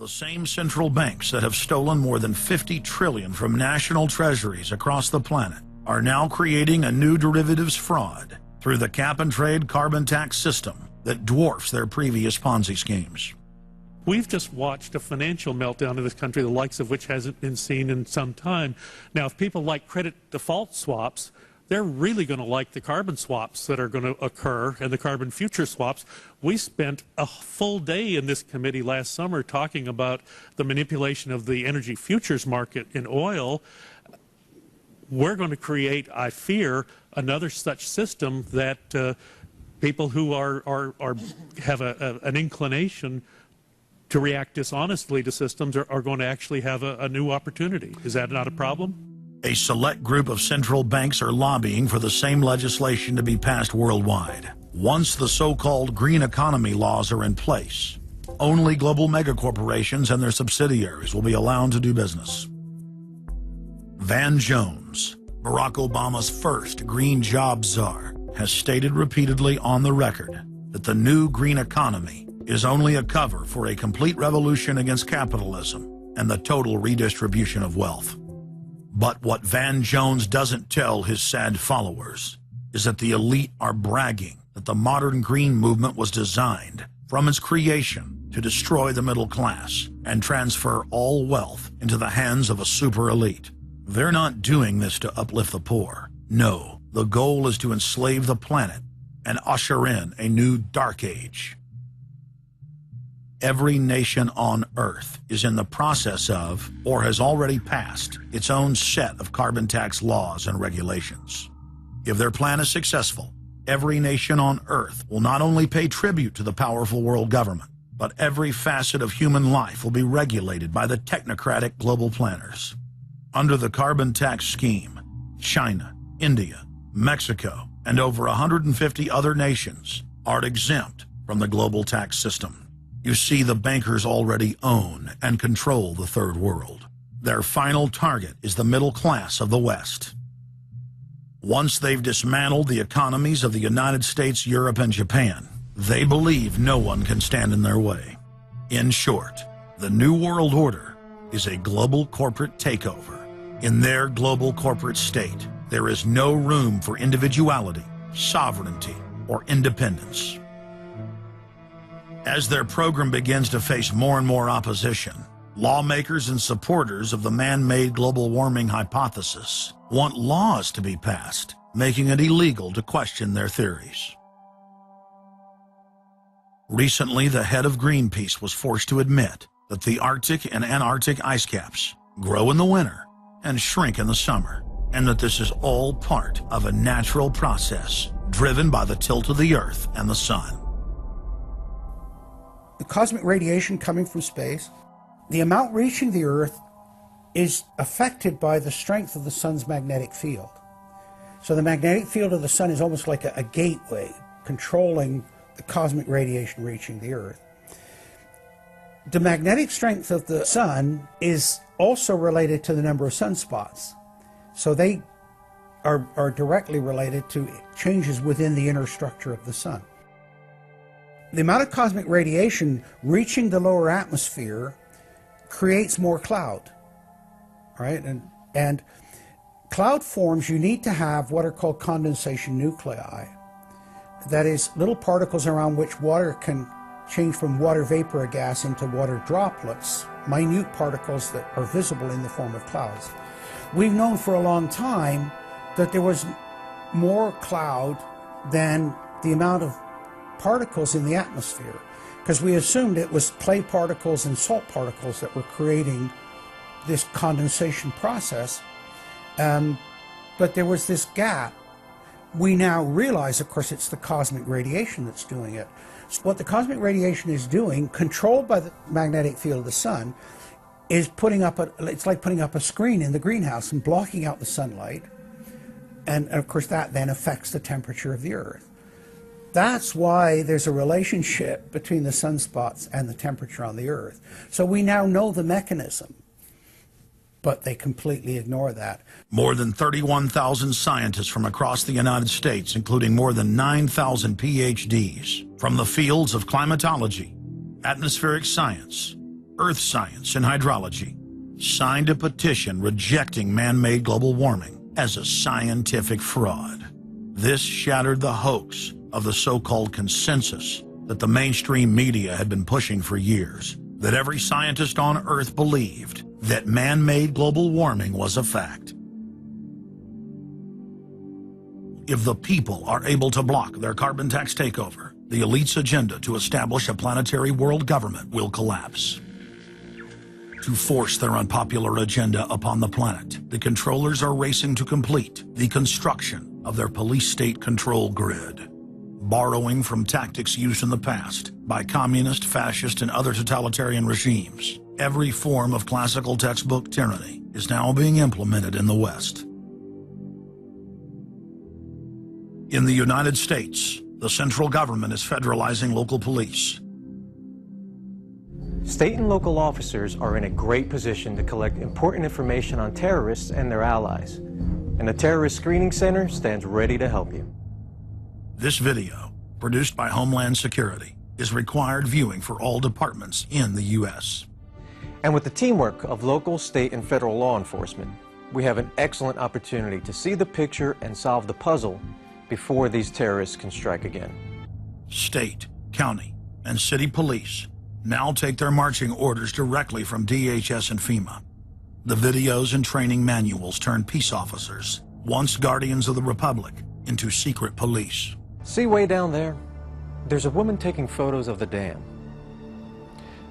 The same central banks that have stolen more than 50 trillion from national treasuries across the planet are now creating a new derivatives fraud through the cap-and-trade carbon tax system that dwarfs their previous Ponzi schemes. We've just watched a financial meltdown in this country, the likes of which hasn't been seen in some time. Now, if people like credit default swaps, they're really going to like the carbon swaps that are going to occur and the carbon future swaps. We spent a full day in this committee last summer talking about the manipulation of the energy futures market in oil. We're going to create, I fear, another such system that people who have an inclination to react dishonestly to systems are going to actually have a new opportunity. Is that not a problem? A select group of central banks are lobbying for the same legislation to be passed worldwide. Once the so-called green economy laws are in place, only global megacorporations and their subsidiaries will be allowed to do business. Van Jones, Barack Obama's first green job czar, has stated repeatedly on the record that the new green economy is only a cover for a complete revolution against capitalism and the total redistribution of wealth. But what Van Jones doesn't tell his sad followers is that the elite are bragging that the modern green movement was designed from its creation to destroy the middle class and transfer all wealth into the hands of a super elite. They're not doing this to uplift the poor. No, the goal is to enslave the planet and usher in a new dark age. Every nation on Earth is in the process of, or has already passed, its own set of carbon tax laws and regulations. If their plan is successful, every nation on Earth will not only pay tribute to the powerful world government, but every facet of human life will be regulated by the technocratic global planners. Under the carbon tax scheme, China, India, Mexico, and over 150 other nations are exempt from the global tax system. You see, the bankers already own and control the third world. Their final target is the middle class of the West. Once they've dismantled the economies of the United States, Europe, and Japan, they believe no one can stand in their way. In short, the New World Order is a global corporate takeover. In their global corporate state, there is no room for individuality, sovereignty, or independence. As their program begins to face more and more opposition, lawmakers and supporters of the man-made global warming hypothesis want laws to be passed, making it illegal to question their theories. Recently, the head of Greenpeace was forced to admit that the Arctic and Antarctic ice caps grow in the winter and shrink in the summer, and that this is all part of a natural process driven by the tilt of the Earth and the Sun. The cosmic radiation coming from space, the amount reaching the Earth is affected by the strength of the Sun's magnetic field. So the magnetic field of the Sun is almost like a gateway controlling the cosmic radiation reaching the Earth. The magnetic strength of the Sun is also related to the number of sunspots. So they are directly related to changes within the inner structure of the Sun. The amount of cosmic radiation reaching the lower atmosphere creates more cloud, right? And cloud forms, you need to have what are called condensation nuclei. That is, little particles around which water can change from water vapor or gas into water droplets, minute particles that are visible in the form of clouds. We've known for a long time that there was more cloud than the amount of particles in the atmosphere, because we assumed it was clay particles and salt particles that were creating this condensation process, but there was this gap. We now realize, of course, it's the cosmic radiation that's doing it. So what the cosmic radiation is doing, controlled by the magnetic field of the Sun, is it's like putting up a screen in the greenhouse and blocking out the sunlight, and of course that then affects the temperature of the Earth. That's why there's a relationship between the sunspots and the temperature on the Earth. So we now know the mechanism, but they completely ignore that. More than 31,000 scientists from across the United States, including more than 9,000 PhDs from the fields of climatology, atmospheric science, Earth Science and Hydrology, signed a petition rejecting man-made global warming as a scientific fraud. This shattered the hoax of the so-called consensus that the mainstream media had been pushing for years, that every scientist on Earth believed that man-made global warming was a fact. If the people are able to block their carbon tax takeover, the elite's agenda to establish a planetary world government will collapse. To force their unpopular agenda upon the planet, the controllers are racing to complete the construction of their police state control grid. Borrowing from tactics used in the past by communist, fascist, and other totalitarian regimes, every form of classical textbook tyranny is now being implemented in the West. In the United States, the central government is federalizing local police. State and local officers are in a great position to collect important information on terrorists and their allies, and the Terrorist Screening Center stands ready to help you. This video, produced by Homeland Security, is required viewing for all departments in the U.S. And with the teamwork of local, state, and federal law enforcement, we have an excellent opportunity to see the picture and solve the puzzle before these terrorists can strike again. State, county, and city police now take their marching orders directly from DHS and FEMA. The videos and training manuals turn peace officers, once guardians of the Republic, into secret police. See way down there? There's a woman taking photos of the dam.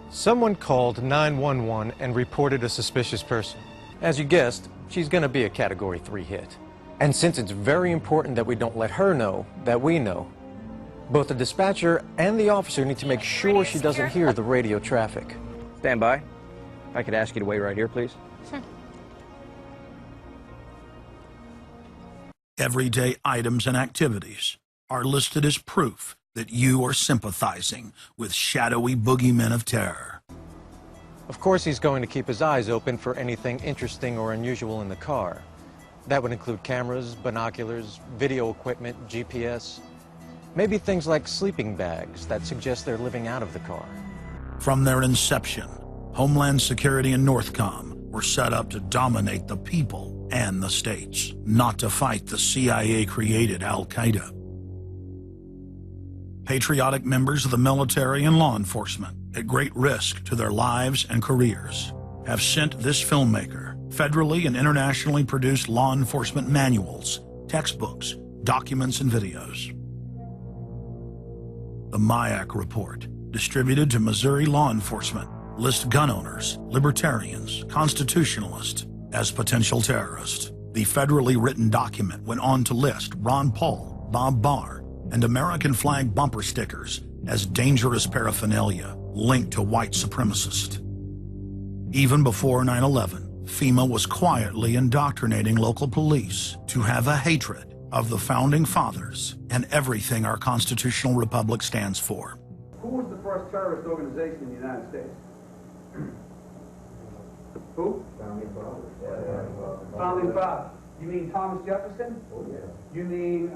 Someone called 911 and reported a suspicious person. As you guessed, she's going to be a Category 3 hit. And since it's very important that we don't let her know that we know, both the dispatcher and the officer need to make sure she doesn't hear the radio traffic. Stand by. If I could ask you to wait right here, please. Sure. Everyday items and activities are listed as proof that you are sympathizing with shadowy boogeymen of terror. Of course, he's going to keep his eyes open for anything interesting or unusual in the car. That would include cameras, binoculars, video equipment, GPS, maybe things like sleeping bags that suggest they're living out of the car. From their inception, Homeland Security and Northcom were set up to dominate the people and the states, not to fight the CIA-created Al-Qaeda. Patriotic members of the military and law enforcement, at great risk to their lives and careers, have sent this filmmaker federally and internationally produced law enforcement manuals, textbooks, documents, and videos. The MIAC report, distributed to Missouri law enforcement, lists gun owners, libertarians, constitutionalists as potential terrorists. The federally written document went on to list Ron Paul, Bob Barr, and American flag bumper stickers as dangerous paraphernalia linked to white supremacists. Even before 9/11, FEMA was quietly indoctrinating local police to have a hatred of the Founding Fathers and everything our constitutional republic stands for. Who was the first terrorist organization in the United States? Who? Founding Fathers. Founding Fathers. You mean Thomas Jefferson? Oh, yeah. You mean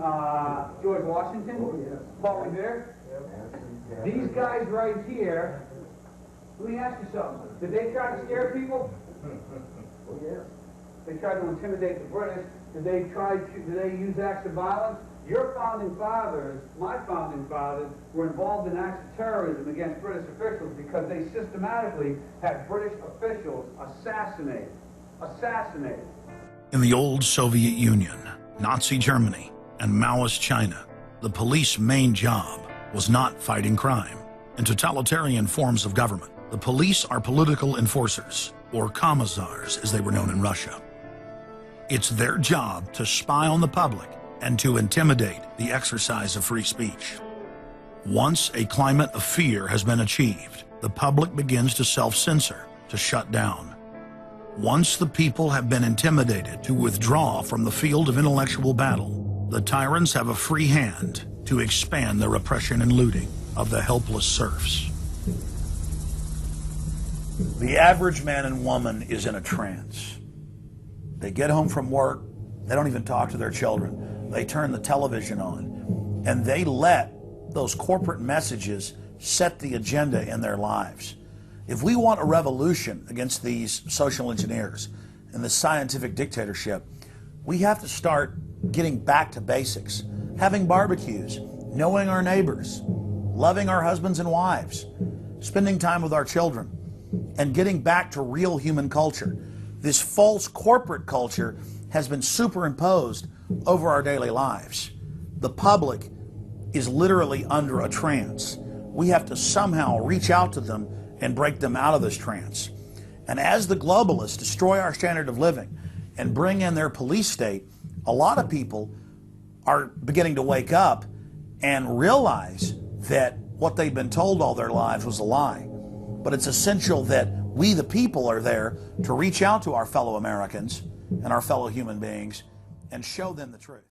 George Washington? Oh, yeah. Paul Revere? Yeah. These guys right here, let me ask you something. Did they try to scare people? Oh, yeah. They tried to intimidate the British. Did they use acts of violence? Your founding fathers, my founding fathers, were involved in acts of terrorism against British officials because they systematically had British officials assassinated. In the old Soviet Union, Nazi Germany, and Maoist China, the police's main job was not fighting crime. In totalitarian forms of government, the police are political enforcers, or commissars as they were known in Russia. It's their job to spy on the public and to intimidate the exercise of free speech. Once a climate of fear has been achieved, the public begins to self-censor, to shut down. Once the people have been intimidated to withdraw from the field of intellectual battle, the tyrants have a free hand to expand their oppression and looting of the helpless serfs. The average man and woman is in a trance. They get home from work, they don't even talk to their children. They turn the television on, and they let those corporate messages set the agenda in their lives. If we want a revolution against these social engineers and the scientific dictatorship, we have to start getting back to basics, having barbecues, knowing our neighbors, loving our husbands and wives, spending time with our children, and getting back to real human culture. This false corporate culture has been superimposed over our daily lives. The public is literally under a trance. We have to somehow reach out to them and break them out of this trance. And as the globalists destroy our standard of living and bring in their police state, a lot of people are beginning to wake up and realize that what they've been told all their lives was a lie. But it's essential that we, the people, are there to reach out to our fellow Americans and our fellow human beings and show them the truth.